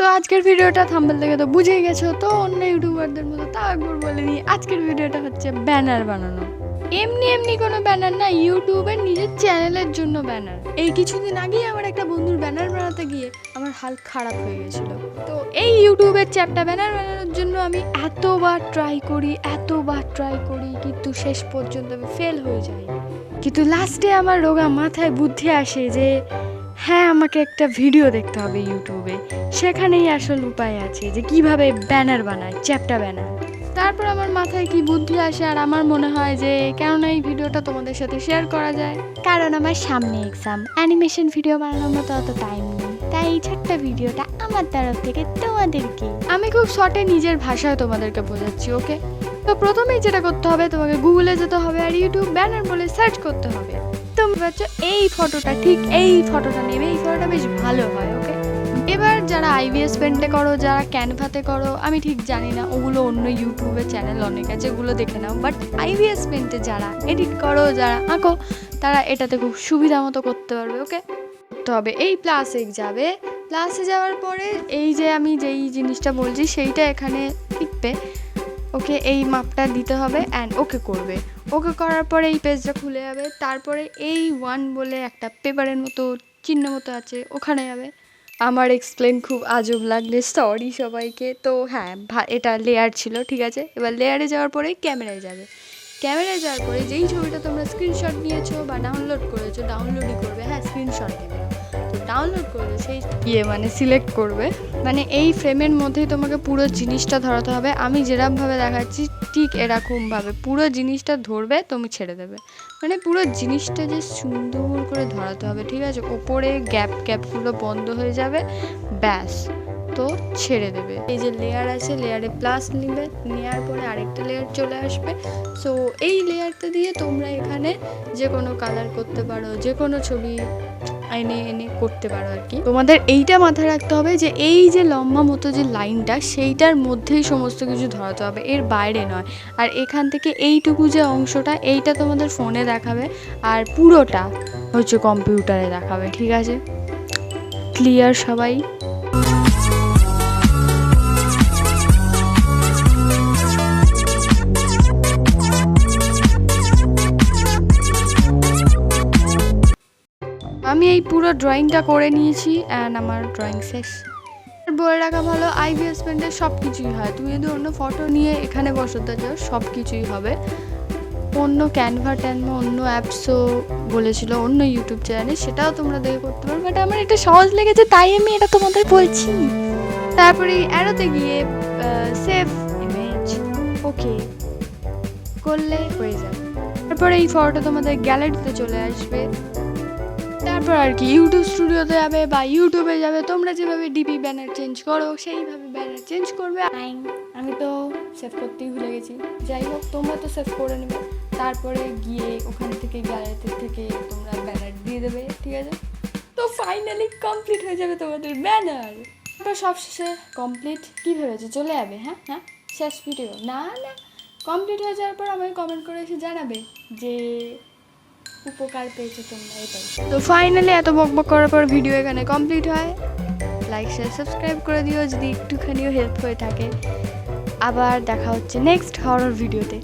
তো আজকের ভিডিওটা থাম্বনেল দেখে তো বুঝেই গেছো, তো অন্য ইউটিউবারদের মতো তা একবার বলে নিই, আজকের ভিডিওটা হচ্ছে ব্যানার বানানো। এমনি এমনি কোনো ব্যানার না, ইউটিউবের নিজের চ্যানেলের জন্য ব্যানার। এই কিছুদিন আগেই আমার একটা বন্ধুর ব্যানার বানাতে গিয়ে আমার হাল খারাপ হয়ে গেছিলো। তো এই ইউটিউবের চ্যাপ্টা ব্যানার বানানোর জন্য আমি এতবার ট্রাই করি কিন্তু শেষ পর্যন্ত আমি ফেল হয়ে যাই। কিন্তু লাস্টে আমার রোগা মাথায় বুদ্ধি আসে যে হ্যাঁ, আমাকে একটা ভিডিও দেখতে হবে ইউটিউবে, সেখানেই আসল উপায় আছে যে কিভাবে ব্যানার বানায়, চ্যাপ্টা ব্যানার। তারপর আমার মাথায় কি বুদ্ধি আসে আর আমার মনে হয় যে কেননা এই ভিডিওটা তোমাদের সাথে শেয়ার করা যায়, কারণ আমার সামনে এক্সাম, অ্যানিমেশন ভিডিও বানানোর মতো অত টাইম নেই। তাই এই ছোট্ট ভিডিওটা আমার তরফ থেকে তোমাদেরকে আমি খুব শর্টে নিজের ভাষায় তোমাদেরকে বোঝাচ্ছি, ওকে? তো প্রথমেই যেটা করতে হবে, তোমাকে গুগলে যেতে হবে আর ইউটিউব ব্যানার বলে সার্চ করতে হবে। তুমি পাচ্ছ এই ফটোটা, ঠিক এই ফটোটা নেবে, এই ফটোটা বেশ ভালো হয়, ওকে? এবার যারা আইভিএস পেন্টে করো, যারা ক্যানভাতে করো, আমি ঠিক জানি না, ওগুলো অন্য ইউটিউবের চ্যানেল অনেক আছে, ওগুলো দেখে নাও। বাট আইভিএস পেন্টে যারা এডিট করো, যারা আঁকো, তারা এটাতে খুব সুবিধা মতো করতে পারবে, ওকে? করতে হবে এই প্লাসে যাবে, প্লাসে যাওয়ার পরে এই যে আমি যেই জিনিসটা বলছি সেইটা এখানে টিপবে, ওকে? এই মাপটা দিতে হবে অ্যান্ড ওকে করবে। ওকে করার পরে এই পেজটা খুলে যাবে। তারপরে এই 1 বলে একটা পেপারের মতো চিহ্ন মতো আছে, ওখানে যাবে। আমার এক্সপ্লেন খুব আজব লাগলে সরি সবাইকে। তো হ্যাঁ, এটা লেয়ার ছিল, ঠিক আছে? এবার লেয়ারে যাওয়ার পরেই ক্যামেরায় যাবে। ক্যামেরায় যাওয়ার পরে যেই ছবিটা তোমরা স্ক্রিনশট নিয়েছো বা ডাউনলোড করেছো, ডাউনলোডই করবে, হ্যাঁ, স্ক্রিনশট নেবে। তো ডাউনলোড করবে সেই সিলেক্ট করবে, মানে এই ফ্রেমের মধ্যেই তোমাকে পুরো জিনিসটা ধরাতে হবে। আমি যেরকমভাবে দেখাচ্ছি ঠিক এরকমভাবে পুরো জিনিসটা ধরবে, তুমি ছেড়ে দেবে, মানে পুরো জিনিসটা যে সুন্দর করে ধরাতে হবে, ঠিক আছে? ওপরে গ্যাপগুলো বন্ধ হয়ে যাবে, ব্যাস, তো ছেড়ে দেবে। এই যে লেয়ার আছে, লেয়ারে প্লাস নেবে, নেওয়ার পরে আরেকটা লেয়ার চলে আসবে। সো এই লেয়ারটা দিয়ে তোমরা এখানে যে কোনো কালার করতে পারো, যে কোনো ছবি এনে করতে পারো আর কি। তোমাদের এইটা মাথায় রাখতে হবে যে এই যে লম্বা মতো যে লাইনটা, সেইটার মধ্যেই সমস্ত কিছু ধরাতে হবে, এর বাইরে নয়। আর এখান থেকে এইটুকু যে অংশটা, এইটা তোমাদের ফোনে দেখাবে আর পুরোটা হচ্ছে কম্পিউটারে দেখাবে, ঠিক আছে? ক্লিয়ার সবাই? আমি এই পুরো ড্রয়িংটা করে নিয়েছি অ্যান্ড আমার ড্রয়িং শেষ। বলে রাখা ভালো, আইভিএস পেন্টের সব কিছুই হয়। তুমি যদি অন্য ফটো নিয়ে এখানে বসাতে চাও, সব কিছুই হবে। অন্য ক্যানভা অন্য অ্যাপসও বলেছিল, অন্য ইউটিউব চ্যানেলে, সেটাও তোমরা দেখে করতে পারো। বাট আমার এটা সহজ লেগেছে তাই আমি এটা তোমাদের বলছি। তারপরে অ্যারোতে গিয়ে সেভ ইমেজ, ওকে করলে হয়ে যাবে। তারপরে এই ফটোটা তোমাদের গ্যালারিতে চলে আসবে। তারপর আর কি ইউটিউব স্টুডিওতে যাবে বা ইউটিউবে যাবে, তোমরা যেভাবে ডিপি ব্যানার চেঞ্জ করো সেইভাবে ব্যানার চেঞ্জ করবে। আমি তো সেভ করতেই ভুলে গেছি, যাই হোক তোমরা তো সেভ করে নেবে। তারপরে গিয়ে ওখান থেকে গ্যালারিতে থেকে তোমরা ব্যানার দিয়ে দেবে, ঠিক আছে? তো ফাইনালি কমপ্লিট হয়ে যাবে তোমাদের ব্যানার। তারপর সব শেষে কমপ্লিট কী ভেবেছো চলে যাবে? হ্যাঁ, শেষ ভিডিও না, কমপ্লিট হয়ে যাওয়ার পর আমাকে কমেন্ট করে এসে জানাবে যে উপকার পেয়েছো তোমরা, এটাই। তো ফাইনালি এত বকবক করার পর ভিডিও এখানে কমপ্লিট হয়। লাইক শেয়ার সাবস্ক্রাইব করে দিও যদি একটুখানিও হেল্প হয়ে থাকে। আবার দেখা হচ্ছে নেক্সট হরর ভিডিওতে।